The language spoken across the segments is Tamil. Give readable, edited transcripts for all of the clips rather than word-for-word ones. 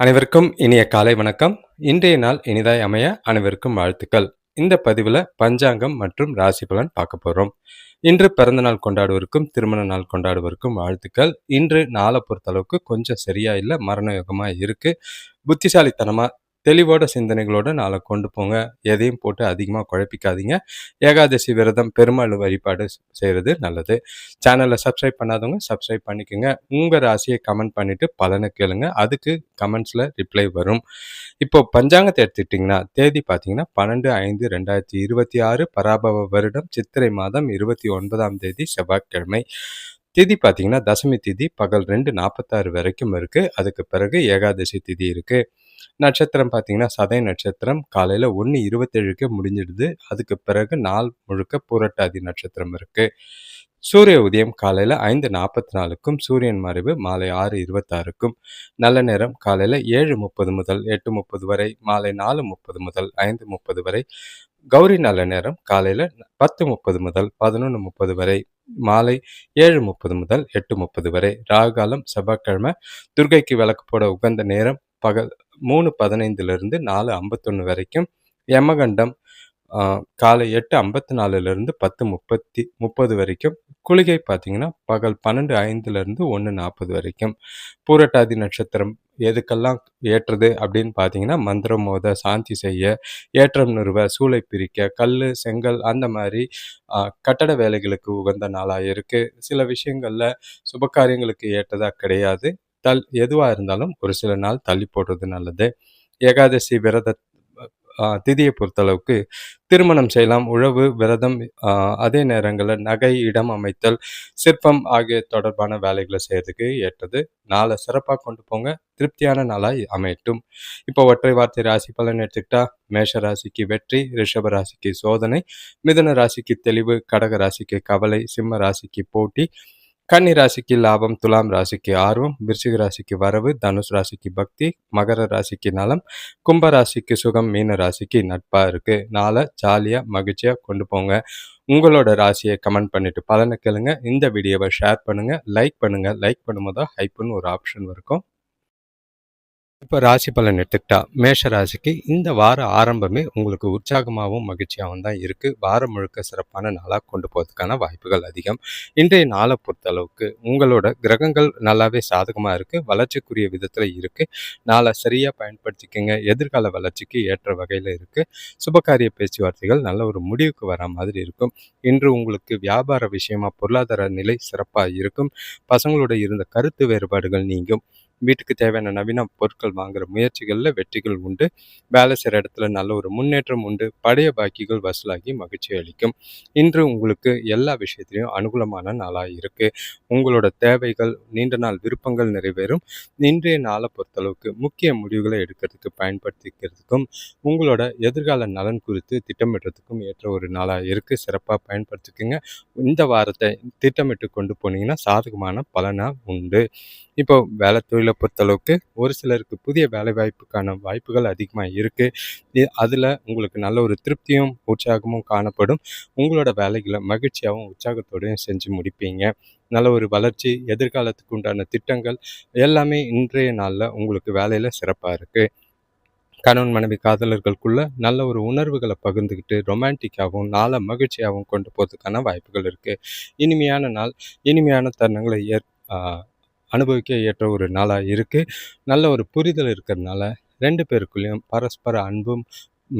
அனைவருக்கும் இனிய காலை வணக்கம். இன்றைய நாள் இனிதாய் அமைய அனைவருக்கும் வாழ்த்துக்கள். இந்த பதிவுல பஞ்சாங்கம் மற்றும் ராசி பலன் பார்க்க போறோம். இன்று பிறந்த நாள் கொண்டாடுவோருக்கும், திருமண நாள் கொண்டாடுவோருக்கும் வாழ்த்துக்கள். இன்று நாளை பொறுத்தளவுக்கு கொஞ்சம் சரியா இல்ல, மரண யோகமா இருக்கு. புத்திசாலித்தனமா தெளிவோட சிந்தனைகளோட நாளை கொண்டு போங்க. எதையும் போட்டு அதிகமா குழப்பிக்காதீங்க. ஏகாதசி விரதம், பெருமாள் வழிபாடு செய்யறது நல்லது. சேனலை சப்ஸ்கிரைப் பண்ணாதவங்க சப்ஸ்கிரைப் பண்ணிக்கோங்க. உங்க ராசியை கமெண்ட் பண்ணிட்டு பலனை கேளுங்க. அதுக்கு கமெண்ட்ஸ்ல ரிப்ளை வரும். இப்போ பஞ்சாங்கத்தை எடுத்துக்கிட்டிங்கன்னா தேதி பார்த்தீங்கன்னா 12/5/2026 பராபவ வருடம் சித்திரை மாதம் 29ஆம் தேதி செவ்வாய்க்கிழமை. திதி பார்த்தீங்கன்னா தசமி திதி பகல் 2:46 வரைக்கும் இருக்கு. அதுக்கு பிறகு ஏகாதசி திதி இருக்கு. நட்சத்திரம் பார்த்தீங்கன்னா சதய நட்சத்திரம் காலையில் 1:27க்கு முடிஞ்சிடுது. அதுக்கு பிறகு நாள் முழுக்க பூரட்டாதி நட்சத்திரம் இருக்கு. சூரிய உதயம் காலையில் 5:44க்கும் சூரியன் மறைவு மாலை 6:26க்கும். நல்ல நேரம் காலையில் 7:30 முதல் 8:30 வரை, மாலை 4:30 முதல் 5:30 வரை. கௌரி நல்ல நேரம் காலையில் 10:30 முதல் 11:30 வரை, மாலை 7:30 முதல் 8:30 வரை. ராகுகாலம் செவ்வாய்க்கிழமை துர்க்கைக்கு விளக்கு போட உகந்த நேரம் பகல் 3:15லிருந்து 4:51 வரைக்கும். யமகண்டம் காலை 8:54லிருந்து 10:30 வரைக்கும். குளிகை பார்த்தீங்கன்னா பகல் 12:05லிருந்து 1:40 வரைக்கும். பூரட்டாதி நட்சத்திரம் எதுக்கெல்லாம் ஏற்றது அப்படின்னு பார்த்தீங்கன்னா மந்திரம் மோத, சாந்தி செய்ய, ஏற்றம் நிறுவ, சூளை பிரிக்க, கல் செங்கல் அந்த மாதிரி கட்டட வேலைகளுக்கு உகந்த நாளாக இருக்கு. சில விஷயங்கள்ல சுபகாரியங்களுக்கு ஏற்றதா கிடையாது. எதுவாக இருந்தாலும் ஒரு சில நாள் தள்ளி போடுறது நல்லது. ஏகாதசி விரத திதியை பொறுத்தளவுக்கு திருமணம் செய்யலாம், உழவு, விரதம், அதே நேரங்களில் நகை, இடம் அமைத்தல், சிற்பம் ஆகிய தொடர்பான வேலைகளை செய்யறதுக்கு ஏற்றது. நாளை சிறப்பாக கொண்டு போங்க. திருப்தியான நாளாய் அமையட்டும். இப்போ ஒற்றை வார்த்தை ராசி பலன் எடுத்துக்கிட்டா மேஷ ராசிக்கு வெற்றி, ரிஷப ராசிக்கு சோதனை, மிதுன ராசிக்கு தெளிவு, கடக ராசிக்கு கவலை, சிம்ம ராசிக்கு போட்டி, கன்னி ராசிக்கு லாபம், துலாம் ராசிக்கு ஆர்வம், விருச்சிக ராசிக்கு வரவு, தனுஷ் ராசிக்கு பக்தி, மகர ராசிக்கு நலம், கும்ப ராசிக்கு சுகம், மீன ராசிக்கு நட்பா இருக்கு. நாளை ஜாலியா மகிழ்ச்சியா கொண்டு போங்க. உங்களோட ராசியை கமெண்ட் பண்ணிட்டு பலனை கேளுங்க. இந்த வீடியோவை ஷேர் பண்ணுங்க, லைக் பண்ணுங்க. லைக் பண்ணும்போது தான் ஹைப்புன்னு ஒரு ஆப்ஷன் இருக்கும். இப்போ ராசி பலன் எடுத்துக்கிட்டா மேஷ ராசிக்கு இந்த வார ஆரம்பமே உங்களுக்கு உற்சாகமாகவும் மகிழ்ச்சியாகவும் தான் இருக்குது. வாரம் முழுக்க சிறப்பான நாளாக கொண்டு போகிறதுக்கான வாய்ப்புகள் அதிகம். இன்றைய நாளை பொறுத்தளவுக்கு உங்களோட கிரகங்கள் நல்லாவே சாதகமாக இருக்குது, வளர்ச்சிக்குரிய விதத்தில் இருக்குது. நாளை சரியாக பயன்படுத்திக்கங்க. எதிர்கால வளர்ச்சிக்கு ஏற்ற வகையில் இருக்குது. சுபகாரிய பேச்சுவார்த்தைகள் நல்ல ஒரு முடிவுக்கு வர மாதிரி இருக்கும். இன்று உங்களுக்கு வியாபார விஷயமா பொருளாதார நிலை சிறப்பாக இருக்கும். பசங்களோட இருந்த கருத்து வேறுபாடுகள் நீங்கும். வீட்டுக்கு தேவையான நவீன பொருட்கள் வாங்குற முயற்சிகளில் வெற்றிகள் உண்டு. வேலை செய்கிற இடத்துல நல்ல ஒரு முன்னேற்றம் உண்டு. பழைய பாக்கிகள் வசூலாகி மகிழ்ச்சி அளிக்கும். இன்று உங்களுக்கு எல்லா விஷயத்திலையும் அனுகூலமான நாளாக இருக்குது. உங்களோட தேவைகள், நீண்ட நாள் விருப்பங்கள் நிறைவேறும். இன்றைய நாளை பொறுத்தளவுக்கு முக்கிய முடிவுகளை எடுக்கிறதுக்கு பயன்படுத்திக்கிறதுக்கும் உங்களோட எதிர்கால நலன் குறித்து திட்டமிடுறதுக்கும் ஏற்ற ஒரு நாளாக இருக்குது. சிறப்பாக பயன்படுத்திக்கோங்க. இந்த வாரத்தை திட்டமிட்டு கொண்டு போனீங்கன்னா சாதகமான பலனாக உண்டு. இப்போ வேலை தொழிலை பொறுத்தளவுக்கு ஒரு சிலருக்கு புதிய வேலை வாய்ப்புக்கான வாய்ப்புகள் அதிகமாக இருக்குது. அதில் உங்களுக்கு நல்ல ஒரு திருப்தியும் உற்சாகமும் காணப்படும். உங்களோட வேலைகளை மகிழ்ச்சியாகவும் உற்சாகத்தோடையும் செஞ்சு முடிப்பீங்க. நல்ல ஒரு வளர்ச்சி, எதிர்காலத்துக்கு உண்டான திட்டங்கள் எல்லாமே இன்றைய நாளில் உங்களுக்கு வேலையில் சிறப்பாக இருக்குது. கணவன் மனைவி காதலர்களுக்குள்ள நல்ல ஒரு உணர்வுகளை பகிர்ந்துக்கிட்டு ரொமான்டிக்காகவும் நாளை மகிழ்ச்சியாகவும் கொண்டு போகிறதுக்கான வாய்ப்புகள் இருக்குது. இனிமையான நாள், இனிமையான தருணங்களை அனுபவிக்க ஏற்ற ஒரு நாளாக இருக்குது. நல்ல ஒரு புரிதல் இருக்கிறதுனால 2 பேருக்குள்ளேயும் பரஸ்பர அன்பும்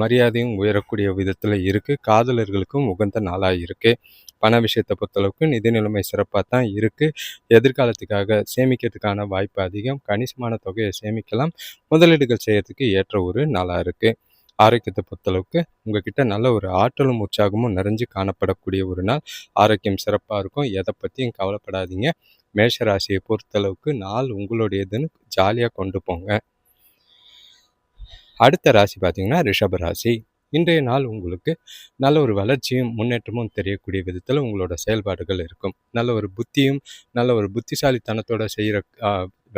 மரியாதையும் உயரக்கூடிய விதத்தில் இருக்குது. காதலர்களுக்கும் உகந்த நாளாக இருக்குது. பண விஷயத்தை பொறுத்தளவுக்கு நிதி நிலைமை சிறப்பாக தான் இருக்குது. எதிர்காலத்துக்காக சேமிக்கிறதுக்கான வாய்ப்பு அதிகம். கணிசமான தொகையை சேமிக்கலாம். முதலீடுகள் செய்யறதுக்கு ஏற்ற ஒரு நாளாக இருக்குது. ஆரோக்கியத்தை பொறுத்தளவுக்கு உங்ககிட்ட நல்ல ஒரு ஆற்றலும் உற்சாகமும் நிறைஞ்சு காணப்படக்கூடிய ஒரு நாள். ஆரோக்கியம் சிறப்பாக இருக்கும். எதை பற்றியும் கவலைப்படாதீங்க. மேஷ ராசியை பொறுத்தளவுக்கு நாள் உங்களுடையதுன்னு ஜாலியாக கொண்டு போங்க. அடுத்த ராசி பார்த்தீங்கன்னா ரிஷப ராசி. இன்றைய நாள் உங்களுக்கு நல்ல ஒரு வளர்ச்சியும் முன்னேற்றமும் தெரியக்கூடிய விதத்தில் உங்களோட செயல்பாடுகள் இருக்கும். நல்ல ஒரு புத்தியும் நல்ல ஒரு புத்திசாலித்தனத்தோட செய்கிற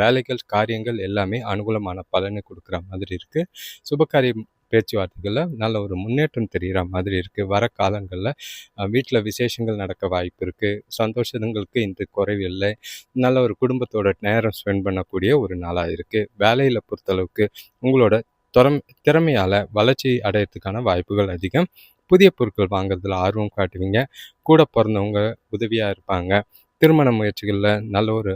வேலைகள், காரியங்கள் எல்லாமே அனுகூலமான பலனை கொடுக்குற மாதிரி இருக்குது. சுபகாரியம் பேச்சுவார்த்தைகள்ல நல்ல ஒரு முன்னேற்றம் தெரியிற மாதிரி இருக்கு. வர காலங்கள்ல வீட்ல விசேஷங்கள் நடக்க வாய்ப்பு இருக்கு. சந்தோஷங்களுக்கு இன்று குறைவில்லை. நல்ல ஒரு குடும்பத்தோட நேரம் ஸ்பெண்ட் பண்ணக்கூடிய ஒரு நாளா இருக்கு. வேலையில பொறுத்தளவுக்கு உங்களோட திறமையால வளர்ச்சி அடையறதுக்கான வாய்ப்புகள் அதிகம். புதிய பொருட்கள் வாங்குறதுல ஆர்வம் காட்டுவீங்க. கூட பொறந்தவங்க உதவியா இருப்பாங்க. திருமண முயற்சிகள்ல நல்ல ஒரு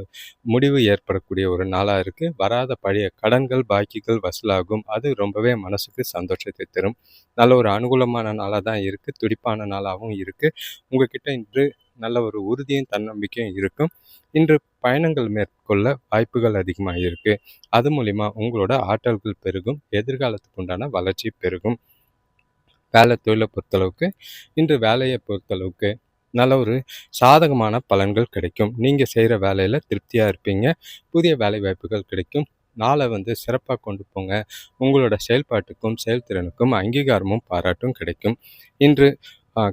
முடிவு ஏற்படக்கூடிய ஒரு நாளா இருக்கு. வராத பழைய கடன்கள், பாக்கிகள் வசூலாகும். அது ரொம்பவே மனசுக்கு சந்தோஷத்தை தரும். நல்ல ஒரு அனுகூலமான நாளா தான் இருக்கு. துடிப்பான நாளாவும் இருக்கு. உங்ககிட்ட இன்று நல்ல ஒரு உறுதியும், தன்னம்பிக்கையும் இருக்கும். இன்று பயணங்கள் மேற்கொள்ள வாய்ப்புகள் அதிகமா இருக்கு. அது மூலியமா உங்களோட ஆற்றல்கள் பெருகும். எதிர்காலத்துக்கு உண்டான வளர்ச்சி பெருகும். வேலை தொழிலை பொறுத்தளவுக்கு இன்று வேலையை பொறுத்தளவுக்கு நல்ல ஒரு சாதகமான பலன்கள் கிடைக்கும். நீங்கள் செய்கிற வேலையில் திருப்தியாக இருப்பீங்க. புதிய வேலை வாய்ப்புகள் கிடைக்கும். நாளை சிறப்பாக கொண்டு போங்க. உங்களோட செயல்பாட்டுக்கும் செயல்திறனுக்கும் அங்கீகாரமும் பாராட்டும் கிடைக்கும். இன்று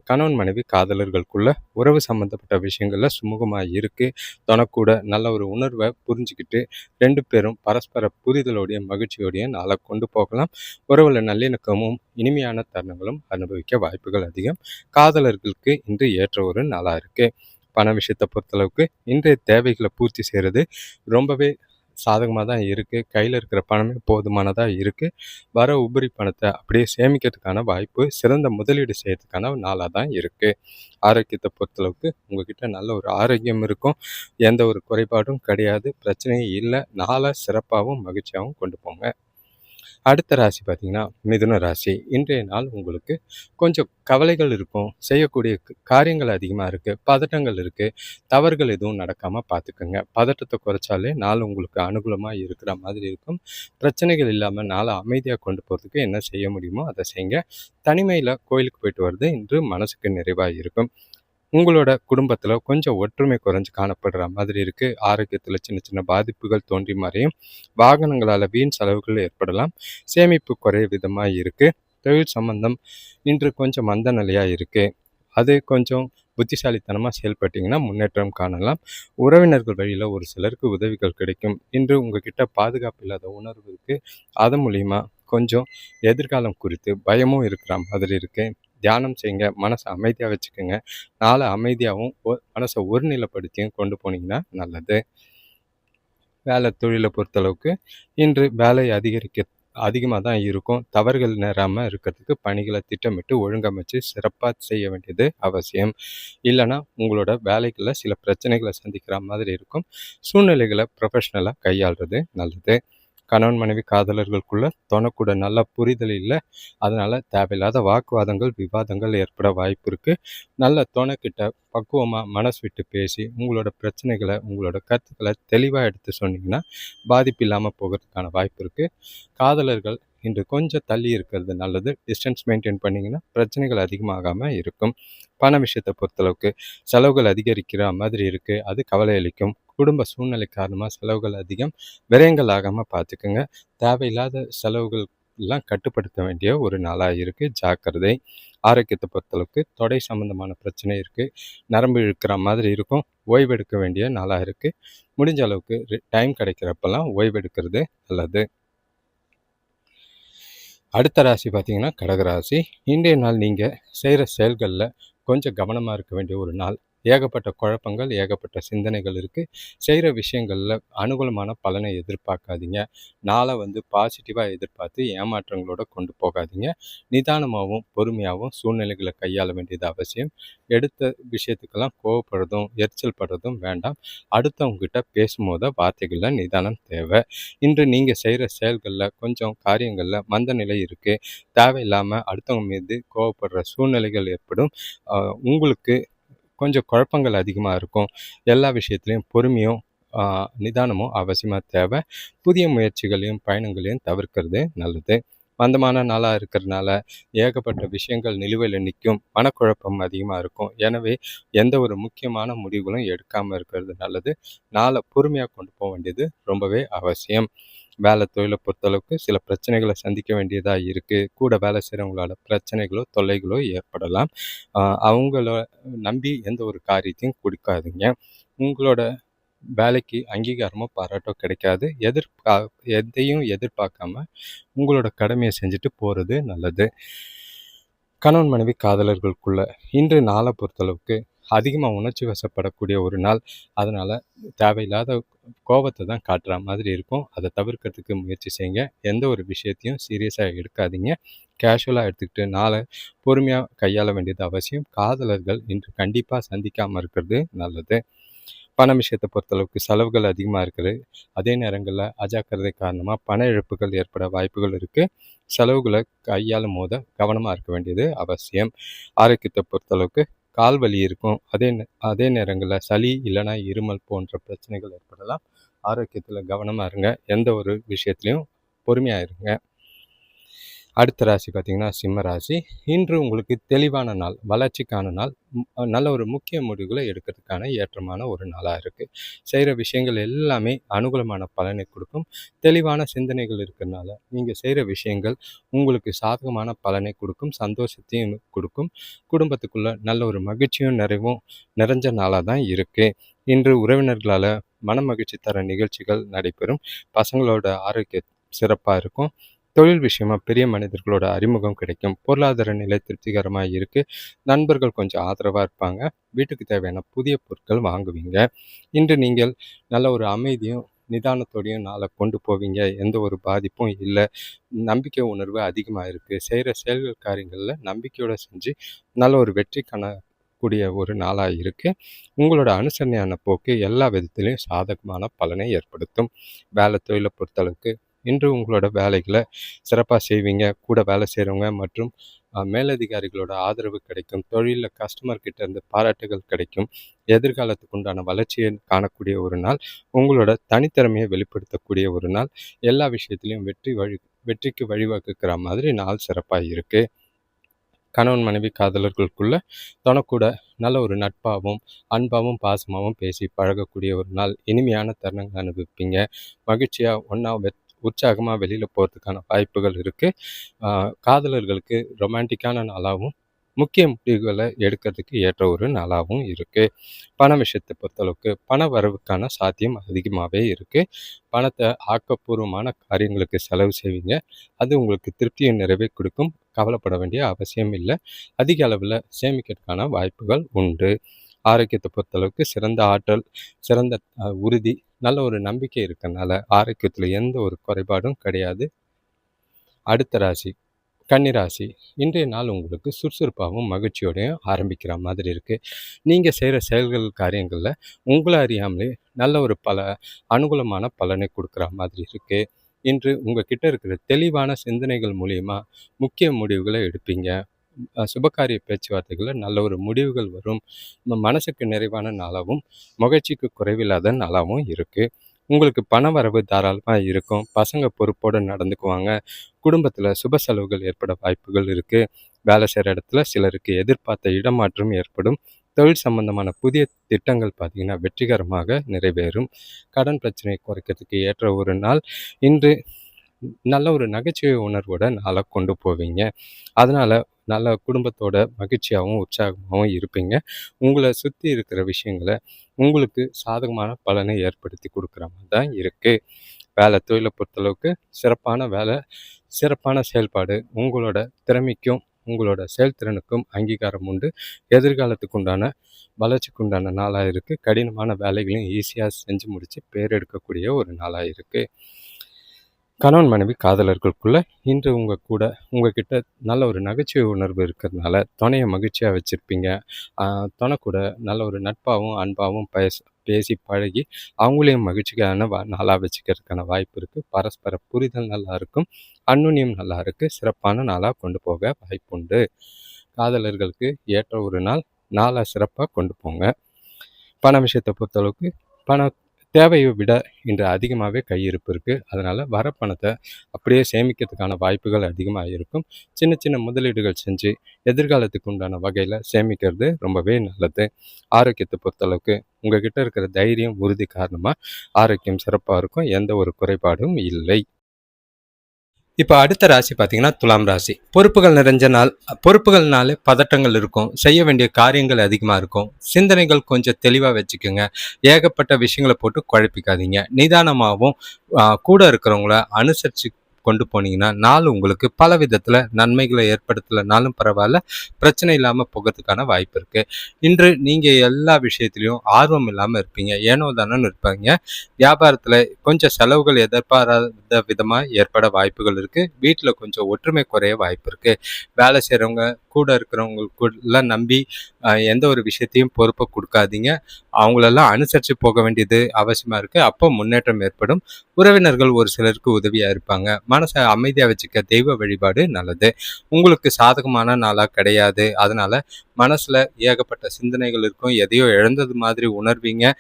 கணவன் மனைவி காதலர்களுக்குள்ள உறவு சம்மந்தப்பட்ட விஷயங்கள்ல சுமூகமாக இருக்குது. தனக்கூட நல்ல ஒரு உணர்வை புரிஞ்சுக்கிட்டு 2 பேரும் பரஸ்பர புரிதலோடையும் மகிழ்ச்சியோடையும் நாளை கொண்டு போகலாம். உறவுல நல்லிணக்கமும் இனிமையான தருணங்களும் அனுபவிக்க வாய்ப்புகள் அதிகம். காதலர்களுக்கு இன்று ஏற்ற ஒரு நாளாக இருக்குது. பண விஷயத்தை பொறுத்தளவுக்கு இன்றைய தேவைகளை பூர்த்தி செய்கிறது ரொம்பவே சாதகமாக தான் இருக்குது. கையில் இருக்கிற பணமே போதுமானதாக இருக்குது. வர உபரி பணத்தை அப்படியே சேமிக்கிறதுக்கான வாய்ப்பு, சிறந்த முதலீடு செய்யறதுக்கான நாளாக தான் இருக்குது. ஆரோக்கியத்தை பொறுத்தளவுக்கு உங்ககிட்ட நல்ல ஒரு ஆரோக்கியம் இருக்கும். எந்த ஒரு குறைபாடும் கிடையாது. பிரச்சனையும் இல்லை. நாளை சிறப்பாகவும் மகிழ்ச்சியாகவும் கொண்டு போங்க. அடுத்த ராசி பார்த்தீங்கன்னா மிதுன ராசி. இன்றைய நாள் உங்களுக்கு கொஞ்சம் கவலைகள் இருக்கும். செய்யக்கூடிய காரியங்கள் அதிகமாக இருக்குது. பதட்டங்கள் இருக்குது. தவறுகள் எதுவும் நடக்காமல் பார்த்துக்கோங்க. பதட்டத்தை குறைச்சாலே நாள் உங்களுக்கு அனுகூலமாக இருக்கிற மாதிரி இருக்கும். பிரச்சனைகள் இல்லாமல் நாளை அமைதியாக கொண்டு போகிறதுக்கு என்ன செய்ய முடியுமோ அதை செய்யுங்க. தனிமையில் கோயிலுக்கு போயிட்டு வர்றது இன்று மனசுக்கு நிறைவாக இருக்கும். உங்களோட குடும்பத்தில் கொஞ்சம் ஒற்றுமை குறைஞ்சு காணப்படுற மாதிரி இருக்குது. ஆரோக்கியத்தில் சின்ன சின்ன பாதிப்புகள் தோன்றி மறையும். வாகனங்களால் வீண் செலவுகள் ஏற்படலாம். சேமிப்பு குறைய விதமாக இருக்குது. தொழில் சம்பந்தம் இன்று கொஞ்சம் மந்த நிலையாக இருக்குது. அது கொஞ்சம் புத்திசாலித்தனமாக செயல்பட்டிங்கன்னா முன்னேற்றம் காணலாம். உறவினர்கள் வழியில் ஒரு சிலருக்கு உதவிகள் கிடைக்கும். இன்று உங்ககிட்ட பாதுகாப்பு இல்லாத உணர்வு இருக்குது. அது மூலிமா கொஞ்சம் எதிர்காலம் குறித்து பயமும் இருக்கிற மாதிரி இருக்குது. தியானம் செய்யுங்க. மனசை அமைதியாக வச்சுக்கோங்க. நாளை அமைதியாகவும் மனசை ஒருநிலைப்படுத்தியும் கொண்டு போனீங்கன்னா நல்லது. வேலை தொழிலை பொறுத்தளவுக்கு இன்று வேலை அதிகமாக தான் இருக்கும். தவறுகள் நேராமல் இருக்கிறதுக்கு பணிகளை திட்டமிட்டு ஒழுங்கமைச்சு சிறப்பாக செய்ய வேண்டியது அவசியம். இல்லைன்னா உங்களோட வேலைகளில் சில பிரச்சனைகளை சந்திக்கிற மாதிரி இருக்கும். சூழ்நிலைகளை ப்ரொஃபஷ்னலாக கையாளுறது நல்லது. கணவன் மனைவி காதலர்களுக்குள்ள தனக்கூட நல்ல புரிதல் இல்லை. அதனால் தேவையில்லாத வாக்குவாதங்கள், விவாதங்கள் ஏற்பட வாய்ப்பு இருக்குது. நல்ல துணைக்கிட்ட பக்குவமாக மனசு விட்டு பேசி உங்களோட பிரச்சனைகளை, உங்களோட கருத்துக்களை தெளிவாக எடுத்து சொன்னீங்கன்னா பாதிப்பு இல்லாமல் போகிறதுக்கான வாய்ப்பு இருக்குது. காதலர்கள் இன்று கொஞ்சம் தள்ளி இருக்கிறது நல்லது. டிஸ்டன்ஸ் மெயின்டைன் பண்ணிங்கன்னா பிரச்சனைகள் அதிகமாகாமல் இருக்கும். பண விஷயத்தை பொறுத்தளவுக்கு செலவுகள் அதிகரிக்கிற மாதிரி இருக்குது. அது கவலை அளிக்கும். குடும்ப சூழ்நிலை காரணமாக செலவுகள் அதிகம். விரயங்கள் ஆகாமல் பார்த்துக்குங்க. தேவையில்லாத செலவுகள் எல்லாம் கட்டுப்படுத்த வேண்டிய ஒரு நாளாக இருக்குது. ஜாக்கிரதை. ஆரோக்கியத்தை பொறுத்தளவுக்கு தொடை சம்பந்தமான பிரச்சனை இருக்குது. நரம்பு இழுக்கிற மாதிரி இருக்கும். ஓய்வெடுக்க வேண்டிய நாளாக இருக்குது. முடிஞ்ச அளவுக்கு டைம் கிடைக்கிறப்பெல்லாம் ஓய்வெடுக்கிறது நல்லது. அடுத்த ராசி பார்த்தீங்கன்னா கடகராசி. இன்றைய நாள் நீங்கள் செய்கிற செயல்களில் கொஞ்சம் கவனமாக இருக்க வேண்டிய ஒரு நாள். ஏகப்பட்ட குழப்பங்கள், ஏகப்பட்ட சிந்தனைகள் இருக்குது. செய்கிற விஷயங்களில் அனுகூலமான பலனை எதிர்பார்க்காதீங்க. நாளை பாசிட்டிவாக எதிர்பார்த்து ஏமாற்றங்களோட கொண்டு போகாதீங்க. நிதானமாகவும் பொறுமையாகவும் சூழ்நிலைகளை கையாள வேண்டியது அவசியம். எடுத்த விஷயத்துக்கெல்லாம் கோவப்படுறதும் எரிச்சல் படுறதும் வேண்டாம். அடுத்தவங்ககிட்ட பேசும்போது வார்த்தைகளில் நிதானம் தேவை. இன்று நீங்கள் செய்கிற செயல்களில் கொஞ்சம் காரியங்களில் மந்த நிலை இருக்குது. தேவையில்லாமல் அடுத்தவங்க மீது கோவப்படுற சூழ்நிலைகள் ஏற்படும். உங்களுக்கு கொஞ்சம் குழப்பங்கள் அதிகமாக இருக்கும். எல்லா விஷயத்துலையும் பொறுமையும் நிதானமும் அவசியமாக தேவை. புதிய முயற்சிகளையும் பயணங்களையும் தவிர்க்கிறது நல்லது. மந்தமான நாளாக இருக்கிறதுனால ஏகப்பட்ட விஷயங்கள் நிலுவையில் நிற்கும். மனக்குழப்பம் அதிகமாக இருக்கும். எனவே எந்த ஒரு முக்கியமான முடிவுகளும் எடுக்காமல் இருக்கிறது நல்லது. நாளை பொறுமையாக கொண்டு போக வேண்டியது ரொம்பவே அவசியம். வேலை தொழிலை பொறுத்தளவுக்கு சில பிரச்சனைகளை சந்திக்க வேண்டியதாக இருக்குது. கூட வேலை செய்கிறவங்களால பிரச்சனைகளோ தொல்லைகளோ ஏற்படலாம். அவங்கள நம்பி எந்த ஒரு காரியத்தையும் கொடுக்காதீங்க. உங்களோட வேலைக்கு அங்கீகாரமோ, பாராட்டோ கிடைக்காது. எதையும் எதிர்பார்க்காம உங்களோட கடமையை செஞ்சுட்டு போறது நல்லது. கணவன் மனைவி காதலர்களுக்குள்ள இன்று நாளை பொறுத்தளவுக்கு அதிகமாக உணர்ச்சி வசப்படக்கூடிய ஒரு நாள். அதனால் தேவையில்லாத கோபத்தை தான் காட்டுற மாதிரி இருக்கும். அதை தவிர்க்கிறதுக்கு முயற்சி செய்யுங்க. எந்த ஒரு விஷயத்தையும் சீரியஸாக எடுக்காதீங்க. கேஷுவலாக எடுத்துக்கிட்டு நாளை பொறுமையாக கையாள வேண்டியது அவசியம். காதலர்கள் இன்று கண்டிப்பாக சந்திக்காமல் இருக்கிறது நல்லது. பண விஷயத்தை பொறுத்தளவுக்கு செலவுகள் அதிகமாக இருக்குது. அதே நேரங்களில் அஜாக்கிரதை காரணமாக பண இழப்புகள் ஏற்பட வாய்ப்புகள் இருக்குது. செலவுகளை கையாளும் போது கவனமாக இருக்க வேண்டியது அவசியம். ஆரோக்கியத்தை பொறுத்தளவுக்கு கால் வலி இருக்கும். அதே நேரங்களில் சளி இல்லைனா இருமல் போன்ற பிரச்சனைகள் ஏற்படலாம். ஆரோக்கியத்தில் கவனமாக இருங்க. எந்த ஒரு விஷயத்துலையும் பொறுமையாக இருங்க. அடுத்த ராசி பார்த்திங்கன்னா சிம்ம ராசி. இன்று உங்களுக்கு தெளிவான நாள், வளர்ச்சிக்கான நாள், நல்ல ஒரு முக்கிய முடிவுகளை எடுக்கிறதுக்கான ஏற்றமான ஒரு நாளாக இருக்குது. செய்கிற விஷயங்கள் எல்லாமே அனுகூலமான பலனை கொடுக்கும். தெளிவான சிந்தனைகள் இருக்கிறதுனால நீங்கள் செய்கிற விஷயங்கள் உங்களுக்கு சாதகமான பலனை கொடுக்கும், சந்தோஷத்தையும் கொடுக்கும். குடும்பத்துக்குள்ளே நல்ல ஒரு மகிழ்ச்சியும் நிறைவும் நிறைஞ்ச நாளாக தான் இருக்குது. இன்று உறவினர்களால் மன மகிழ்ச்சி தர நிகழ்ச்சிகள் நடைபெறும். பசங்களோட ஆரோக்கியம் சிறப்பாக இருக்கும். தொழில் விஷயமா பெரிய மனிதர்களோட அறிமுகம் கிடைக்கும். பொருளாதார நிலை திருப்திகரமாக இருக்குது. நண்பர்கள் கொஞ்சம் ஆதரவாக இருப்பாங்க. வீட்டுக்கு தேவையான புதிய பொருட்கள் வாங்குவீங்க. இன்று நீங்கள் நல்ல ஒரு அமைதியும் நிதானத்தோடையும் நாளை கொண்டு போவீங்க. எந்த ஒரு பாதிப்பும் இல்லை. நம்பிக்கை உணர்வு அதிகமாக இருக்குது. செய்கிற செயல்கள் காரியங்களில் நம்பிக்கையோடு செஞ்சு நல்ல ஒரு வெற்றி காணக்கூடிய ஒரு நாளாக இருக்குது. உங்களோட அனுசரணையான போக்கு எல்லா விதத்திலையும் சாதகமான பலனை ஏற்படுத்தும். வேலை தொழிலை பொறுத்தளவுக்கு இன்று உங்களோட வேலைகளை சிறப்பாக செய்வீங்க. கூட வேலை செய்கிறவங்க மற்றும் மேலதிகாரிகளோட ஆதரவு கிடைக்கும். தொழிலில் கஸ்டமர்கிட்ட இருந்து பாராட்டுகள் கிடைக்கும். எதிர்காலத்துக்கு உண்டான வளர்ச்சியை காணக்கூடிய ஒரு நாள். உங்களோட தனித்திறமையை வெளிப்படுத்தக்கூடிய ஒரு நாள். எல்லா விஷயத்துலையும் வெற்றிக்கு வழிவகுக்கிற மாதிரி நாள் சிறப்பாக இருக்குது. கணவன் மனைவி காதலர்களுக்குள்ள தனக்கூட நல்ல ஒரு நட்பாகவும் அன்பாகவும் பாசமாகவும் பேசி பழகக்கூடிய ஒரு நாள். இனிமையான தருணங்கள் அனுபவிப்பீங்க. மகிழ்ச்சியாக ஒன்றா உற்சாகமாக வெளியில் போகிறதுக்கான வாய்ப்புகள் இருக்குது. காதலர்களுக்கு ரொமான்டிக்கான நாளாகவும் முக்கிய முடிவுகளை எடுக்கிறதுக்கு ஏற்ற ஒரு நாளாகவும் இருக்குது. பண விஷயத்தை பொறுத்தளவுக்கு பண வரவுக்கான சாத்தியம் அதிகமாகவே இருக்குது. பணத்தை ஆக்கப்பூர்வமான காரியங்களுக்கு செலவு செய்வீங்க. அது உங்களுக்கு திருப்தியும் நிறைவே கொடுக்கும். கவலைப்பட வேண்டிய அவசியம் இல்லை. அதிக அளவில் சேமிக்கிறதுக்கான வாய்ப்புகள் உண்டு. ஆரோக்கியத்தை பொறுத்தளவுக்கு சிறந்த ஆற்றல், சிறந்த உறுதி, நல்ல ஒரு நம்பிக்கை இருக்கிறதுனால ஆரோக்கியத்தில் எந்த ஒரு குறைபாடும் கிடையாது. அடுத்த ராசி கன்னிராசி. இன்றைய நாள் உங்களுக்கு சுறுசுறுப்பாகவும் மகிழ்ச்சியோடையும் ஆரம்பிக்கிற மாதிரி இருக்குது. நீங்கள் செய்கிற செயல்கள் காரியங்களில் உங்களை அறியாமலே நல்ல ஒரு அனுகூலமான பலனை கொடுக்குற மாதிரி இருக்குது. இன்று உங்ககிட்ட இருக்கிற தெளிவான சிந்தனைகள் மூலிமா முக்கிய முடிவுகளை எடுப்பீங்க. சுபகாரிய பேச்சுவார்த்தைகளில் நல்ல ஒரு முடிவுகள் வரும். மனசுக்கு நிறைவான நாளாகவும் மகிழ்ச்சிக்கு குறைவில்லாத நாளாகவும் இருக்குது. உங்களுக்கு பண வரவு தாராளமாக இருக்கும். பசங்க பொறுப்போடு நடந்துக்குவாங்க. குடும்பத்தில் சுப செலவுகள் ஏற்பட வாய்ப்புகள் இருக்குது. வேலை செய்கிற இடத்துல சிலருக்கு எதிர்பார்த்த இடமாற்றம் ஏற்படும். தொழில் சம்பந்தமான புதிய திட்டங்கள் பார்த்திங்கன்னா வெற்றிகரமாக நிறைவேறும். கடன் பிரச்சனையை குறைக்கிறதுக்கு ஏற்ற ஒரு நாள். இன்று நல்ல ஒரு நகைச்சுவை உணர்வோட நாளை கொண்டு போவீங்க. அதனால் நல்ல குடும்பத்தோட மகிழ்ச்சியாகவும் உற்சாகமாகவும் இருப்பீங்க. உங்களை சுற்றி இருக்கிற விஷயங்களை உங்களுக்கு சாதகமான பலனை ஏற்படுத்தி கொடுக்குற மாதிரி தான் இருக்குது. வேலை தொழிலை பொறுத்தளவுக்கு சிறப்பான வேலை, சிறப்பான செயல்பாடு, உங்களோட திறமைக்கும் உங்களோட செயல்திறனுக்கும் அங்கீகாரம் உண்டு. எதிர்காலத்துக்கு உண்டான வளர்ச்சிக்கு உண்டான நாளாக இருக்குது. கடினமான வேலைகளையும் ஈஸியாக செஞ்சு முடித்து பேர் எடுக்கக்கூடிய ஒரு நாளாக இருக்குது. கணவன் மனைவி காதலர்களுக்குள்ள இன்று உங்ககிட்ட நல்ல ஒரு நகைச்சுவை உணர்வு இருக்கிறதுனால துணையை மகிழ்ச்சியாக வச்சுருப்பீங்க. துணை கூட நல்ல ஒரு நட்பாகவும் அன்பாகவும் பேசி பழகி அவங்களையும் மகிழ்ச்சிக்கான நாளாக வச்சுக்கிறதுக்கான வாய்ப்பு இருக்குது. பரஸ்பர புரிதல் நல்லா இருக்கும். அன்னுன்யம் நல்லா இருக்குது. சிறப்பான நாளாக கொண்டு போக வாய்ப்புண்டு. காதலர்களுக்கு ஏற்ற ஒரு நாளை சிறப்பாக கொண்டு போங்க. பண விஷயத்தை பொறுத்தளவுக்கு தேவையை விட இன்று அதிகமாகவே கையிருப்பு இருக்குது. அதனால் வர பணத்தை அப்படியே சேமிக்கிறதுக்கான வாய்ப்புகள் அதிகமாக இருக்கும். சின்ன சின்ன முதலீடுகள் செஞ்சு எதிர்காலத்துக்கு உண்டான வகையில் சேமிக்கிறது ரொம்பவே நல்லது. ஆரோக்கியத்தை பொறுத்தளவுக்கு உங்ககிட்ட இருக்கிற தைரியம், உறுதி காரணமாக ஆரோக்கியம் சிறப்பாக இருக்கும். எந்த ஒரு குறைபாடும் இல்லை. இப்போ அடுத்த ராசி பார்த்தீங்கன்னா துலாம் ராசி. பொறுப்புகள் நிறைஞ்ச நாள். பொறுப்புகள்னாலே பதட்டங்கள் இருக்கும். செய்ய வேண்டிய காரியங்கள் அதிகமா இருக்கும். சிந்தனைகள் கொஞ்சம் தெளிவா வச்சுக்கங்க. ஏகப்பட்ட விஷயங்கள போட்டு குழப்பிக்காதீங்க. நிதானமாவும் கூட இருக்கிறவங்கள அனுசரிச்சு கொண்டு போனீங்கன்னா, நாள் உங்களுக்கு பல விதத்துல நன்மைகளை ஏற்படுத்தலனாலும் பரவால்ல, பிரச்சனை இல்லாம போகறதுக்கான வாய்ப்பு இருக்கு. இன்று நீங்க எல்லா விஷயத்திலயும் ஆர்வம் இல்லாம இருப்பீங்க. ஏனோ தானோன்னு இருப்பீங்க. வியாபாரத்துல கொஞ்சம் செலவுகள் எதிர்பாராத விதமா ஏற்பட வாய்ப்புகள் இருக்கு. வீட்ல கொஞ்சம் ஒற்றுமை குறைய வாய்ப்பு இருக்கு. வேலை செய்றவங்க, கூட இருக்கிறவங்களுக்குள்ள நம்பி எந்த ஒரு விஷயத்தையும் பொறுப்ப குடுக்காதீங்க. அவங்களெல்லாம் அனுசரிச்சு போக வேண்டியது அவசியமா இருக்கு. அப்போ முன்னேற்றம் ஏற்படும். உறவினர்கள் ஒரு சிலருக்கு உதவியா இருப்பாங்க. மனச அமைதியா வச்சுக்க தெய்வ வழிபாடு நல்லது. உங்களுக்கு சாதகமான நாளா கிடையாது. அதனால மனசுல ஏகப்பட்ட சிந்தனைகள் இருக்கும். எதையோ இழந்தது மாதிரி உணர்வீங்க.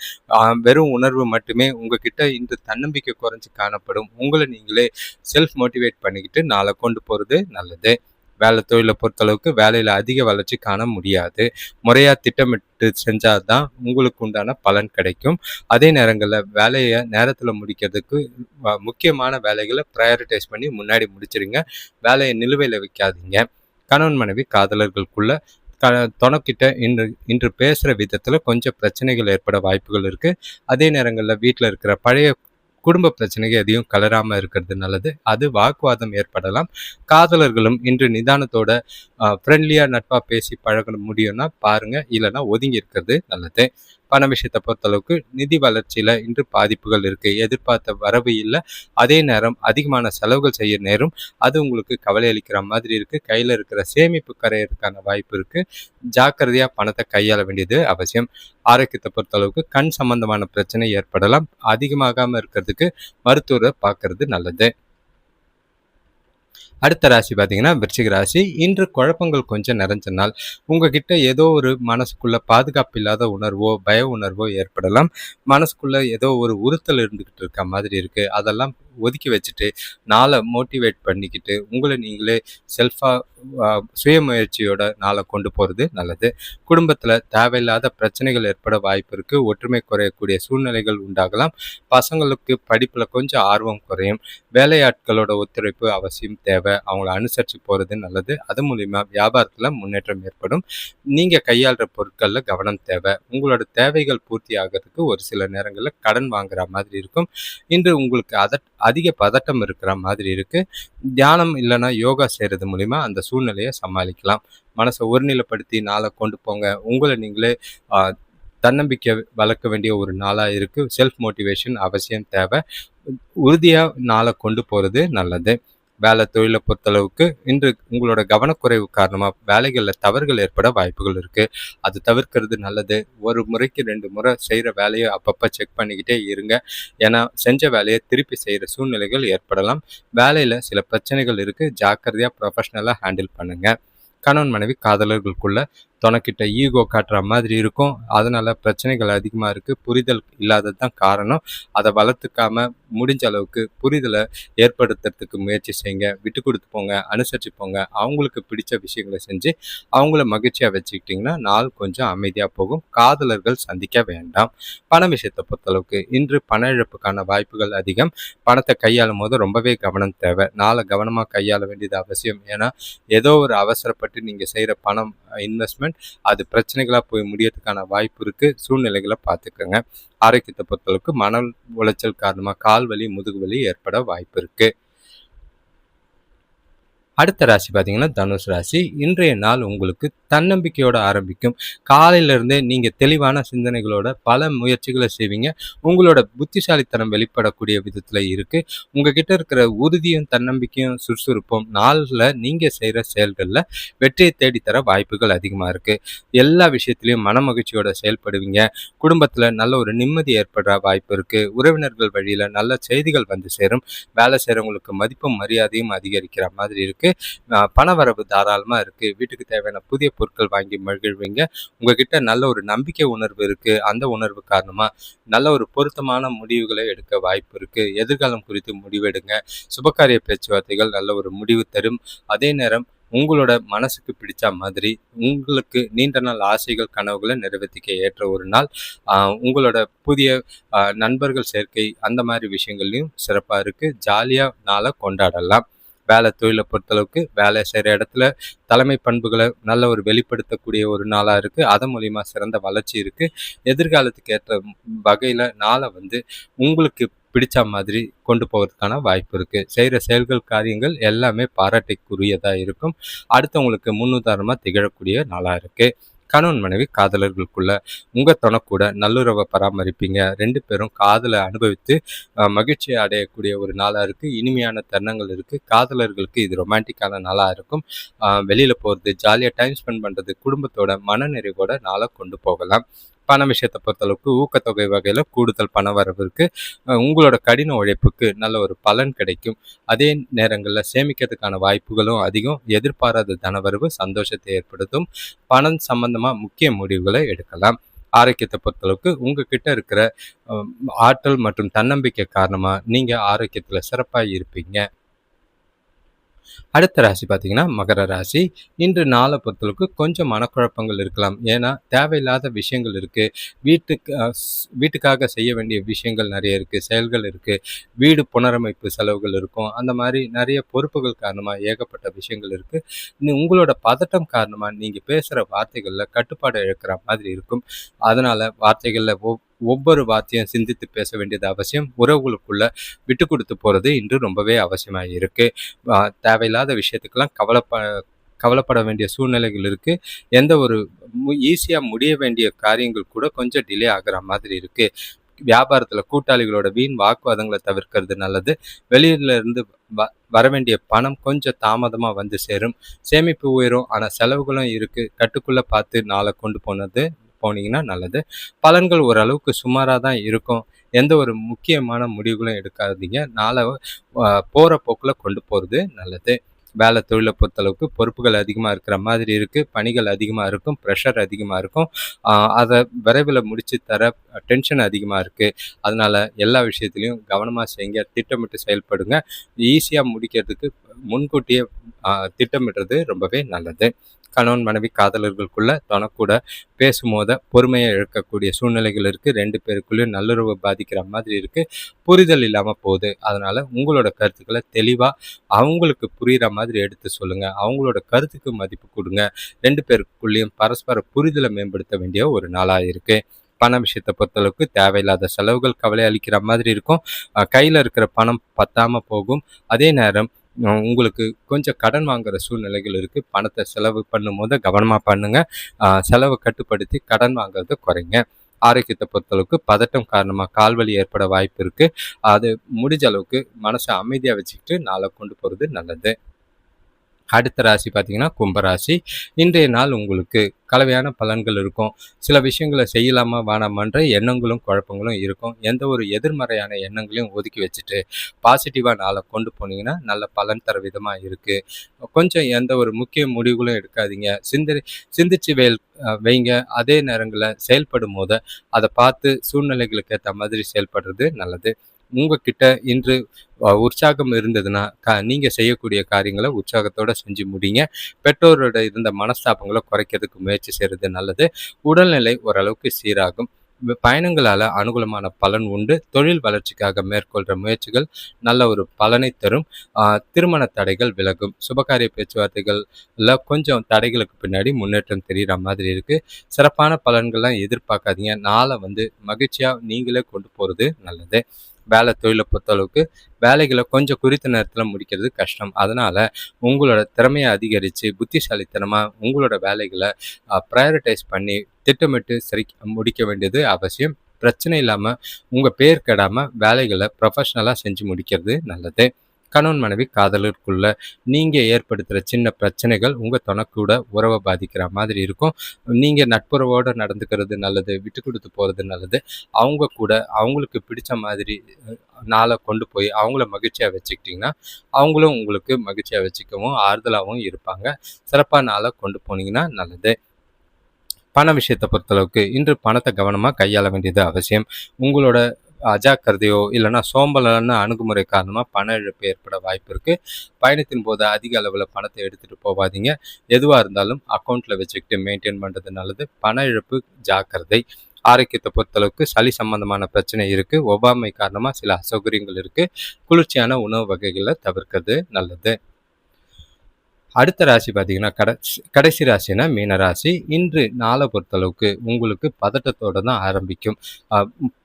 வெறும் உணர்வு மட்டுமே உங்ககிட்ட இன்று தன்னம்பிக்கை குறைஞ்சு காணப்படும். உங்கள நீங்களே செல்ஃப் மோட்டிவேட் பண்ணிக்கிட்டு நாளை கொண்டு போறது நல்லது. வேலை தொழிலை பொறுத்தளவுக்கு வேலையில அதிக வளர்ச்சி காண முடியாது. முறையா திட்டமிட்டு செஞ்சாதான் உங்களுக்கு உண்டான பலன் கிடைக்கும். அதே நேரங்கள்ல வேலையை நேரத்துல முடிக்கிறதுக்கு முக்கியமான வேலைகளை ப்ரையாரிட்டைஸ் பண்ணி முன்னாடி முடிச்சிருங்க. வேலையை நிலுவையில வைக்காதீங்க. கணவன் மனைவி காதலர்களுக்குள்ள துணைக்கிட்ட இன்று இன்று பேசுகிற விதத்தில் கொஞ்சம் பிரச்சனைகள் ஏற்பட வாய்ப்புகள் இருக்குது. அதே நேரங்களில் வீட்டில் இருக்கிற பழைய குடும்ப பிரச்சனைகள் எதையும் கலராமல் இருக்கிறது நல்லது. அது வாக்குவாதம் ஏற்படலாம். காதலர்களும் இன்று நிதானத்தோட ஃப்ரெண்ட்லியாக நட்பாக பேசி பழக முடியும்னா பாருங்கள், இல்லைன்னா ஒதுங்கி இருக்கிறது நல்லது. பண விஷயத்தை பொறுத்தளவுக்கு நிதி வளர்ச்சியில் இன்று பாதிப்புகள் இருக்குது. எதிர்பார்த்த வரவு இல்லை. அதே நேரம் அதிகமான செலவுகள் செய்ய நேரும். அது உங்களுக்கு கவலை அளிக்கிற மாதிரி இருக்குது. கையில் இருக்கிற சேமிப்பு கரையிறதுக்கான வாய்ப்பு இருக்குது. ஜாக்கிரதையாக பணத்தை கையாள வேண்டியது அவசியம். ஆரோக்கியத்தை பொறுத்தளவுக்கு கண் சம்பந்தமான பிரச்சனை ஏற்படலாம். அதிகமாகாமல் இருக்கிறதுக்கு மருத்துவரை பார்க்கறது நல்லது. அடுத்த ராசி பார்த்தீங்கன்னா விருச்சிக ராசி. இன்று குழப்பங்கள் கொஞ்சம் நிறைஞ்ச நாள். உங்ககிட்ட ஏதோ ஒரு மனசுக்குள்ள பாதுகாப்பு இல்லாத உணர்வோ பய உணர்வோ ஏற்படலாம். மனசுக்குள்ள ஏதோ ஒரு உறுத்தல் இருந்துகிட்டு இருக்க மாதிரி இருக்கு. அதெல்லாம் ஒதுக்கி வச்சுட்டு நாளை மோட்டிவேட் பண்ணிக்கிட்டு உங்களை நீங்களே செல்ஃபாக சுயமுயற்சியோட நாளை கொண்டு போகிறது நல்லது. குடும்பத்தில் தேவையில்லாத பிரச்சனைகள் ஏற்பட வாய்ப்பு இருக்குது. ஒற்றுமை குறையக்கூடிய சூழ்நிலைகள் உண்டாகலாம். பசங்களுக்கு படிப்பில் கொஞ்சம் ஆர்வம் குறையும். வேலையாட்களோட ஒத்துழைப்பு அவசியம் தேவை. அவங்கள அனுசரித்து போகிறது நல்லது. அது மூலிமா வியாபாரத்தில் முன்னேற்றம் ஏற்படும். நீங்கள் கையாளுற பொருட்களில் கவனம் தேவை. உங்களோட தேவைகள் பூர்த்தி ஆகிறதுக்கு ஒரு சில நேரங்களில் கடன் வாங்குற மாதிரி இருக்கும். இன்று உங்களுக்கு அதிக பதட்டம் இருக்கிற மாதிரி இருக்குது. தியானம் இல்லைன்னா யோகா செய்கிறது மூலிமா அந்த சூழ்நிலையை சமாளிக்கலாம். மனசை ஒருநிலைப்படுத்தி நாளை கொண்டு போங்க. உங்களை நீங்களே தன்னம்பிக்கை வளர்க்க வேண்டிய ஒரு நாளாக இருக்குது. செல்ஃப் மோட்டிவேஷன் அவசியம் தேவை. உறுதியாக நாளை கொண்டு போகிறது நல்லது. வேலை தொழிலை பொறுத்தளவுக்கு இன்று உங்களோட கவனக்குறைவு காரணமாக வேலைகளில் தவறுகள் ஏற்பட வாய்ப்புகள் இருக்குது. அது தவிர்க்கிறது நல்லது. ஒரு முறைக்கு 2 முறை செய்கிற வேலையை அப்பப்போ செக் பண்ணிக்கிட்டே இருங்க. ஏன்னா செஞ்ச வேலையை திருப்பி செய்கிற சூழ்நிலைகள் ஏற்படலாம். வேலையில் சில பிரச்சனைகள் இருக்குது. ஜாக்கிரதையாக ப்ரொஃபஷ்னலாக ஹேண்டில் பண்ணுங்கள். கணவன் மனைவி காதலர்களுக்குள்ள தொணக்கிட்ட ஈகோ காட்டுற மாதிரி இருக்கும். அதனால பிரச்சனைகள் அதிகமாக இருக்குது. புரிதல் இல்லாதது தான் காரணம். அதை வளர்த்துக்காம முடிஞ்ச அளவுக்கு புரிதலை ஏற்படுத்துறதுக்கு முயற்சி செய்யுங்க. விட்டு கொடுத்து போங்க, அனுசரித்து போங்க. அவங்களுக்கு பிடிச்ச விஷயங்களை செஞ்சு அவங்கள மகிழ்ச்சியாக வச்சுக்கிட்டிங்கன்னா நாள் கொஞ்சம் அமைதியாக போகும். காதலர்கள் சந்திக்க வேண்டாம். பண விஷயத்தை பொறுத்தளவுக்கு இன்று பண இழப்புக்கான வாய்ப்புகள் அதிகம். பணத்தை கையாளும் போது ரொம்பவே கவனம் தேவை. நாளை கவனமாக கையாள வேண்டியது அவசியம். ஏன்னா ஏதோ ஒரு அவசரப்பட்டு நீங்கள் செய்கிற பணம் இன்வெஸ்ட்மெண்ட் அது பிரச்சனைகளாக போய் முடியறதுக்கான வாய்ப்பு இருக்குது. சூழ்நிலைகளை பார்த்துக்கோங்க. ஆரோக்கியத்தை பொறுத்தளவுக்கு மன உளைச்சல் காரணமாக கால் வலி முதுகு வலி ஏற்பட வாய்ப்பு இருக்குது. அடுத்த ராசி பார்த்தீங்கன்னா தனுஷ் ராசி. இன்றைய நாள் உங்களுக்கு தன்னம்பிக்கையோட ஆரம்பிக்கும். காலையிலேருந்தே நீங்கள் தெளிவான சிந்தனைகளோட பல முயற்சிகளை செய்வீங்க. உங்களோட புத்திசாலித்தனம் வெளிப்படக்கூடிய விதத்தில் இருக்குது. உங்ககிட்ட இருக்கிற உறுதியும் தன்னம்பிக்கையும் சுறுசுறுப்பும் நாளில் நீங்கள் செய்கிற செயல்களில் வெற்றியை தேடித்தர வாய்ப்புகள் அதிகமாக இருக்குது. எல்லா விஷயத்துலையும் மன மகிழ்ச்சியோட செயல்படுவீங்க. குடும்பத்தில் நல்ல ஒரு நிம்மதி ஏற்படுற வாய்ப்பு இருக்குது. உறவினர்கள் வழியில் நல்ல செய்திகள் வந்து சேரும். வேலை செய்கிறவங்களுக்கு மதிப்பும் மரியாதையும் அதிகரிக்கிற மாதிரி இருக்குது. பண வரவு தாராளமாக இருக்குது. வீட்டுக்கு தேவையான புதிய பொருட்கள் வாங்கி மகிழ்வீங்க. உங்ககிட்ட நல்ல ஒரு நம்பிக்கை உணர்வு இருக்குது. அந்த உணர்வு காரணமாக நல்ல ஒரு பொருத்தமான முடிவுகளை எடுக்க வாய்ப்பு இருக்குது. எதிர்காலம் குறித்து முடிவெடுங்க. சுபகாரிய பேச்சுவார்த்தைகள் நல்ல ஒரு முடிவு தரும். அதே நேரம் உங்களோட மனசுக்கு பிடிச்ச மாதிரி உங்களுக்கு நீண்ட நாள் ஆசைகள் கனவுகளை நிறைவேற்றிக்க ஏற்ற ஒரு நாள். உங்களோட புதிய நண்பர்கள் சேர்க்கை அந்த மாதிரி விஷயங்கள்லையும் சிறப்பாக இருக்குது. ஜாலியாக நாளை கொண்டாடலாம். வேலை தொழிலை பொறுத்தளவுக்கு வேலை செய்கிற இடத்துல தலைமை பண்புகளை நல்ல ஒரு வெளிப்படுத்தக்கூடிய ஒரு நாளாக இருக்குது. அதன் மூலிமா சிறந்த வளர்ச்சி இருக்குது. எதிர்காலத்துக்கு ஏற்ற வகையில் நாளை உங்களுக்கு பிடிச்ச மாதிரி கொண்டு போகிறதுக்கான வாய்ப்பு இருக்குது. செய்கிற செயல்கள் காரியங்கள் எல்லாமே பாராட்டுக்குரியதாக இருக்கும். அடுத்தவங்களுக்கு முன்னுதாரணமாக திகழக்கூடிய நாளாக இருக்குது. கணவன் மனைவி காதலர்களுக்குள்ள உங்கள் துணைக்கூட நல்லுறவை பராமரிப்பீங்க. 2 பேரும் காதலை அனுபவித்து மகிழ்ச்சி அடையக்கூடிய ஒரு நாளாக இருக்குது. இனிமையான தருணங்கள் இருக்குது. காதலர்களுக்கு இது ரொமான்டிக்கான நாளாக இருக்கும். வெளியில் போகிறது, ஜாலியாக டைம் ஸ்பெண்ட் பண்ணுறது, குடும்பத்தோட மனநிறைவோட நாளை கொண்டு போகலாம். பண விஷயத்தை பொறுத்தளவுக்கு ஊக்கத்தொகை வகையில் கூடுதல் பண வரவு இருக்குது. உங்களோட கடின உழைப்புக்கு நல்ல ஒரு பலன் கிடைக்கும். அதே நேரங்களில் சேமிக்கிறதுக்கான வாய்ப்புகளும் அதிகம். எதிர்பாராத தனவரவு சந்தோஷத்தை ஏற்படுத்தும். பணம் சம்பந்தமாக முக்கிய முடிவுகளை எடுக்கலாம். ஆரோக்கியத்தை பொறுத்தளவுக்கு உங்ககிட்ட இருக்கிற ஆற்றல் மற்றும் தன்னம்பிக்கை காரணமாக நீங்கள் ஆரோக்கியத்தில் சிறப்பாக இருப்பீங்க. அடுத்த ராசி பார்த்தீங்கன்னா மகர ராசி. இன்று நாளை பொறுத்தளவுக்கு கொஞ்சம் மனக்குழப்பங்கள் இருக்கலாம். ஏன்னா தேவையில்லாத விஷயங்கள் இருக்குது. வீட்டுக்காக செய்ய வேண்டிய விஷயங்கள் நிறைய இருக்குது, செயல்கள் இருக்குது, வீடு புனரமைப்பு செலவுகள் இருக்கும். அந்த மாதிரி நிறைய பொறுப்புகள் காரணமாக ஏகப்பட்ட விஷயங்கள் இருக்குது. உங்களோட பதட்டம் காரணமாக நீங்கள் பேசுகிற வார்த்தைகளில் கட்டுப்பாடு இழக்கிற மாதிரி இருக்கும். அதனால் வார்த்தைகளில் ஒவ்வொரு வார்த்தையும் சிந்தித்து பேச வேண்டியது அவசியம். உறவுகளுக்குள்ள விட்டு கொடுத்து போகிறது இன்று ரொம்பவே அவசியமாக இருக்குது. தேவையில்லாத விஷயத்துக்கெல்லாம் கவலைப்பட வேண்டிய சூழ்நிலைகள் இருக்குது. எந்த ஒரு ஈஸியாக முடிய வேண்டிய காரியங்கள் கூட கொஞ்சம் டிலே ஆகிற மாதிரி இருக்குது. வியாபாரத்தில் கூட்டாளிகளோட வீண் வாக்குவாதங்களை தவிர்க்கிறது நல்லது. வெளியிலிருந்து வர வேண்டிய பணம் கொஞ்சம் தாமதமாக வந்து சேரும். சேமிப்பு உயரும், ஆனால் செலவுகளும் இருக்குது. கட்டுக்குள்ளே பார்த்து நாளை கொண்டு போனீங்கன்னா நல்லது. பலன்கள் ஓரளவுக்கு சுமாராக தான் இருக்கும். எந்த ஒரு முக்கியமான முடிவுகளும் எடுக்காதீங்க. நாளை போகிற போக்கில் கொண்டு போகிறது நல்லது. வேலை தொழிலை பொறுத்தளவுக்கு பொறுப்புகள் அதிகமாக இருக்கிற மாதிரி இருக்குது. பணிகள் அதிகமாக இருக்கும், ப்ரெஷர் அதிகமாக இருக்கும். அதை விரைவில் முடித்து தர டென்ஷன் அதிகமாக இருக்குது. அதனால் எல்லா விஷயத்துலையும் கவனமாக செய்யுங்க. திட்டமிட்டு செயல்படுங்க. ஈஸியாக முடிக்கிறதுக்கு முன்கூட்டியே திட்டமிடுறது ரொம்பவே நல்லது. கணவன் மனைவி காதலர்களுக்குள்ள தனக்கூட பேசும்போது பொறுமையை இழக்கக்கூடிய சூழ்நிலைகள் இருக்குது. 2 பேருக்குள்ளேயும் நல்லுறவு பாதிக்கிற மாதிரி இருக்குது. புரிதல் இல்லாமல் போகுது. அதனால் உங்களோட கருத்துக்களை தெளிவாக அவங்களுக்கு புரிகிற மாதிரி எடுத்து சொல்லுங்கள். அவங்களோட கருத்துக்கு மதிப்பு கொடுங்க. 2 பேருக்குள்ளேயும் பரஸ்பர புரிதலை மேம்படுத்த வேண்டிய ஒரு நாளாக இருக்குது. பண விஷயத்தை பொறுத்தளவுக்கு தேவையில்லாத செலவுகள் கவலை அளிக்கிற மாதிரி இருக்கும். கையில் இருக்கிற பணம் பத்தாமல் போகும். அதே நேரம் உங்களுக்கு கொஞ்சம் கடன் வாங்குற சூழ்நிலைகள் இருக்குது. பணத்தை செலவு பண்ணும்போது கவனமாக பண்ணுங்கள். செலவை கட்டுப்படுத்தி கடன் வாங்குறதை குறைங்க. ஆரோக்கியத்தை பொறுத்தளவுக்கு பதட்டம் காரணமாக கால்வலி ஏற்பட வாய்ப்பு இருக்குது. அது முடிஞ்ச அளவுக்கு மனசை அமைதியாக வச்சுக்கிட்டு நாளை கொண்டு போகிறது நல்லது. அடுத்த ராசி பார்த்தீங்கன்னா கும்பராசி. இன்றைய நாள் உங்களுக்கு கலவையான பலன்கள் இருக்கும். சில விஷயங்களை செய்யலாமா வேணாமான்ற எண்ணங்களும் குழப்பங்களும் இருக்கும். எந்த ஒரு எதிர்மறையான எண்ணங்களையும் ஒதுக்கி வச்சுட்டு பாசிட்டிவாக நாளை கொண்டு போனீங்கன்னா நல்ல பலன் தர விதமாக இருக்குது. கொஞ்சம் எந்த ஒரு முக்கிய முடிவுகளும் எடுக்காதீங்க. சிந்திச்சு வைங்க. அதே நேரங்களில் செயல்படும் போது அதை பார்த்து சூழ்நிலைகளுக்கு ஏற்ற மாதிரி செயல்படுறது நல்லது. உங்ககிட்ட இன்று உற்சாகம் இருந்ததுன்னா நீங்கள் செய்யக்கூடிய காரியங்களை உற்சாகத்தோடு செஞ்சு முடிங்க. பெற்றோரோட இருந்த மனஸ்தாபங்களை குறைக்கிறதுக்கு முயற்சி செய்கிறது நல்லது. உடல்நிலை ஓரளவுக்கு சீராகும். பயணங்களால் அனுகூலமான பலன் உண்டு. தொழில் வளர்ச்சிக்காக மேற்கொள்கிற முயற்சிகள் நல்ல ஒரு பலனை தரும். திருமண தடைகள் விலகும். சுபகாரிய பேச்சுவார்த்தைகளில் கொஞ்சம் தடைகளுக்கு பின்னாடி முன்னேற்றம் தெரிகிற மாதிரி இருக்குது. சிறப்பான பலன்கள்லாம் எதிர்பார்க்காதீங்க. நாளை மகிழ்ச்சியாக நீங்களே கொண்டு போகிறது நல்லது. வேலை தொழிலை பொறுத்தளவுக்கு வேலைகளை கொஞ்சம் குறித்த நேரத்தில் முடிக்கிறது கஷ்டம். அதனால் உங்களோட திறமையை அதிகரித்து புத்திசாலித்தனமாக உங்களோட வேலைகளை ப்ரையாரிட்டைஸ் பண்ணி திட்டமிட்டு முடிக்க வேண்டியது அவசியம். பிரச்சனை இல்லாமல் உங்கள் பேர் கெடாமல் வேலைகளை ப்ரொஃபஷ்னலாக செஞ்சு முடிக்கிறது நல்லது. கணவன் மனைவி காதலருக்குள்ள நீங்கள் ஏற்படுத்துகிற சின்ன பிரச்சனைகள் உங்கள் துணைக்கூட உறவை பாதிக்கிற மாதிரி இருக்கும். நீங்கள் நட்புறவோடு நடந்துக்கிறது நல்லது. விட்டு கொடுத்து போகிறது நல்லது. அவங்க கூட அவங்களுக்கு பிடிச்ச மாதிரி நாளை கொண்டு போய் அவங்கள மகிழ்ச்சியாக வச்சுக்கிட்டிங்கன்னா அவங்களும் உங்களுக்கு மகிழ்ச்சியாக வச்சுக்கவும் ஆறுதலாகவும் இருப்பாங்க. சிறப்பாக நாளை கொண்டு போனீங்கன்னா நல்லது. பண விஷயத்தை பொறுத்தளவுக்கு இன்று பணத்தை கவனமாக கையாள வேண்டியது அவசியம். உங்களோட அஜாக்கிரதையோ இல்லைனா சோம்பலான அணுகுமுறை காரணமாக பண இழப்பு ஏற்பட வாய்ப்பு இருக்குது. பயணத்தின் போது அதிக அளவில் பணத்தை எடுத்துகிட்டு போகாதீங்க. எதுவாக இருந்தாலும் அக்கௌண்ட்டில் வச்சுக்கிட்டு மெயின்டைன் பண்ணுறது நல்லது. பண இழப்பு ஜாக்கிரதை. ஆரோக்கியத்தை பொறுத்தளவுக்கு சளி சம்பந்தமான பிரச்சனை இருக்குது. ஒவ்வாமை காரணமாக சில அசௌகரியங்கள் இருக்குது. குளிர்ச்சியான உணவு வகைகளை தவிர்க்கிறது நல்லது. அடுத்த ராசி பார்த்தீங்கன்னா, கடைசி ராசினா மீன ராசி. இன்று நாள பொறுத்தளவுக்கு உங்களுக்கு பதட்டத்தோட தான் ஆரம்பிக்கும். அ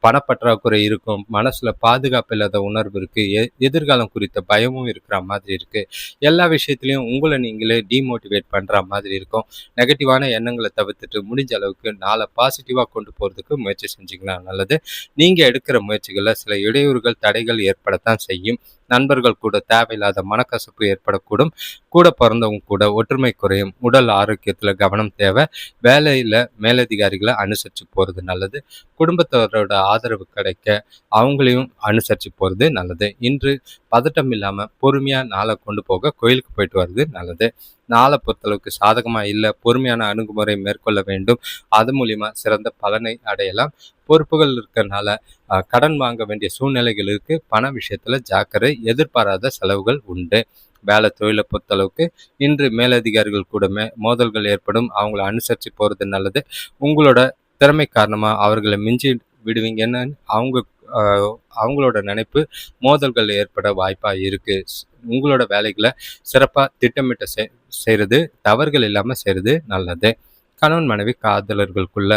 பணப்பற்றாக்குறை இருக்கும். மனசுல பாதுகாப்பு இல்லாத உணர்வு இருக்கு. எதிர்காலம் குறித்த பயமும் இருக்கிற மாதிரி இருக்கு. எல்லா விஷயத்திலயும் உங்கள நீங்களே டிமோட்டிவேட் பண்ற மாதிரி இருக்கும். நெகட்டிவான எண்ணங்கள தவிர்த்துட்டு முடிஞ்ச அளவுக்கு நாள பாசிட்டிவா கொண்டு போறதுக்கு முயற்சி செஞ்சீங்கன்னா நல்லது. நீங்க எடுக்கிற முயற்சிகள்ல சில இடையூறுகள், தடைகள் ஏற்படத்தான் செய்யும். நண்பர்கள் கூட தேவையில்லாத மனக்கசப்பு ஏற்படக்கூடும். கூட பிறந்தவங்க கூட ஒற்றுமை குறையும். உடல் ஆரோக்கியத்துல கவனம் தேவை. வேலையில மேலதிகாரிகளை அனுசரிச்சு போறது நல்லது. குடும்பத்தவரோட ஆதரவு கிடைக்க அவங்களையும் அனுசரிச்சு போறது நல்லது. இன்று பதட்டம் இல்லாம பொறுமையா நாளை கொண்டு போக கோயிலுக்கு போயிட்டு வர்றது நல்லது. நாளை பொறுத்தளவுக்கு சாதகமா இல்லை, பொறுமையான அணுகுமுறை மேற்கொள்ள வேண்டும். அது மூலியமா சிறந்த பலனை அடையலாம். பொறுப்புகள் இருக்கிறதுனால கடன் வாங்க வேண்டிய சூழ்நிலைகள் இருக்கு. பண விஷயத்துல ஜாக்கிரதை. எதிர்பாராத செலவுகள் உண்டு. வேலை தொழிலை பொறுத்தளவுக்கு இன்று மேலதிகாரிகள் கூட மோதல்கள் ஏற்படும். அவங்கள அனுசரித்து போகிறது நல்லது. உங்களோட திறமை காரணமாக அவர்களை மிஞ்சி விடுவீங்கன்னு அவங்களோட நினைப்பு மோதல்கள் ஏற்பட வாய்ப்பாக இருக்குது. உங்களோட வேலைகளை சிறப்பாக திட்டமிட்ட செய்கிறது, தவறுகள் இல்லாமல் செய்கிறது நல்லது. கணவன் மனைவி காதலர்களுக்குள்ள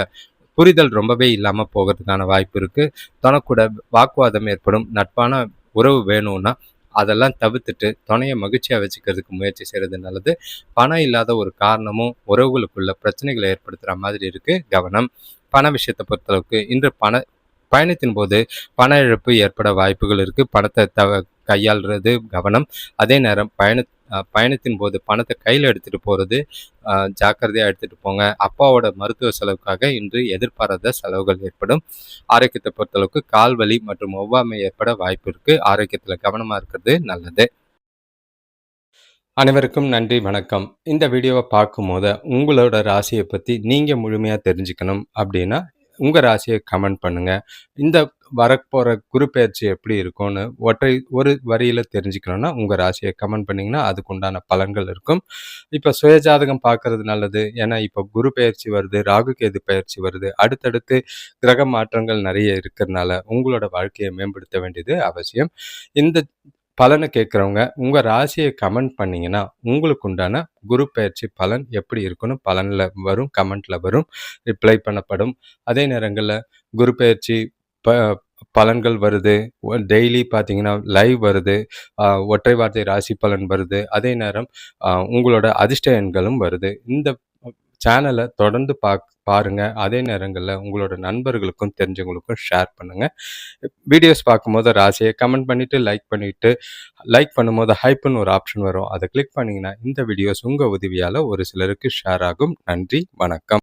புரிதல் ரொம்பவே இல்லாமல் போகிறதுக்கான வாய்ப்பு இருக்குது. தனக்கூட வாக்குவாதம் ஏற்படும். நட்பான உறவு வேணும்னா அதெல்லாம் தவிர்த்துட்டு துணையை மகிழ்ச்சியாக வச்சுக்கிறதுக்கு முயற்சி செய்கிறது நல்லது. பணம் இல்லாத ஒரு காரணமும் உறவுகளுக்குள்ள பிரச்சனைகளை ஏற்படுத்துகிற மாதிரி இருக்குது. கவனம். பண விஷயத்தை பொறுத்தளவுக்கு இன்று பயணத்தின் போது பண இழப்பு ஏற்பட வாய்ப்புகள் இருக்குது. பணத்தை கையாளுறது கவனம். அதே நேரம் பயணத்தின் போது பணத்தை கையில் எடுத்துகிட்டு போகிறது ஜாக்கிரதையாக எடுத்துகிட்டு போங்க. அப்பாவோட மருத்துவ செலவுக்காக இன்று எதிர்பாராத செலவுகள் ஏற்படும். ஆரோக்கியத்தை பொறுத்தளவுக்கு கால் வலி மற்றும் ஒவ்வாமை ஏற்பட வாய்ப்பு இருக்குது. ஆரோக்கியத்தில் கவனமாக இருக்கிறது நல்லது. அனைவருக்கும் நன்றி, வணக்கம். இந்த வீடியோவை பார்க்கும்போது உங்களோட ராசியை பற்றி நீங்கள் முழுமையாக தெரிஞ்சுக்கணும் அப்படின்னா உங்கள் ராசியை கமெண்ட் பண்ணுங்கள். இந்த வரப்போகிற குரு பெயர்ச்சி எப்படி இருக்கும்னு ஒரு வரியில் தெரிஞ்சுக்கணுன்னா உங்கள் ராசியை கமெண்ட் பண்ணிங்கன்னா அதுக்கு உண்டான பலன்கள் இருக்கும். இப்போ சுயஜாதகம் பார்க்கறது நல்லது. ஏன்னா இப்போ குரு பெயர்ச்சி வருது, ராகு கேது பெயர்ச்சி வருது. அடுத்தடுத்து கிரக மாற்றங்கள் நிறைய இருக்கிறதுனால உங்களோட வாழ்க்கையை மேம்படுத்த வேண்டியது அவசியம். இந்த பலனை கேட்குறவங்க உங்கள் ராசியை கமெண்ட் பண்ணிங்கன்னா உங்களுக்கு உண்டான குரு பெயர்ச்சி பலன் எப்படி இருக்குன்னு பலனில் வரும், கமெண்ட்டில் வரும், ரிப்ளை பண்ணப்படும். அதே நேரங்களில் குரு பெயர்ச்சி பலன்கள் வருது, டெய்லி பார்த்தீங்கன்னா லைவ் வருது, ஒற்றை வார்த்தை ராசி பலன் வருது. அதே நேரம் உங்களோட அதிர்ஷ்ட எண்களும் வருது. இந்த சேனலை தொடர்ந்து பாருங்க. அதே நேரங்களில் உங்களோட நண்பர்களுக்கும் தெரிஞ்சவங்களுக்கும் ஷேர் பண்ணுங்கள். வீடியோஸ் பார்க்கும்போது ராசியை கமெண்ட் பண்ணிவிட்டு லைக் பண்ணும்போது ஹைப்புன்னு ஒரு ஆப்ஷன் வரும். அதை கிளிக் பண்ணிங்கன்னா இந்த வீடியோஸ் உங்கள் உதவியால் ஒரு சிலருக்கு ஷேர் ஆகும். நன்றி, வணக்கம்.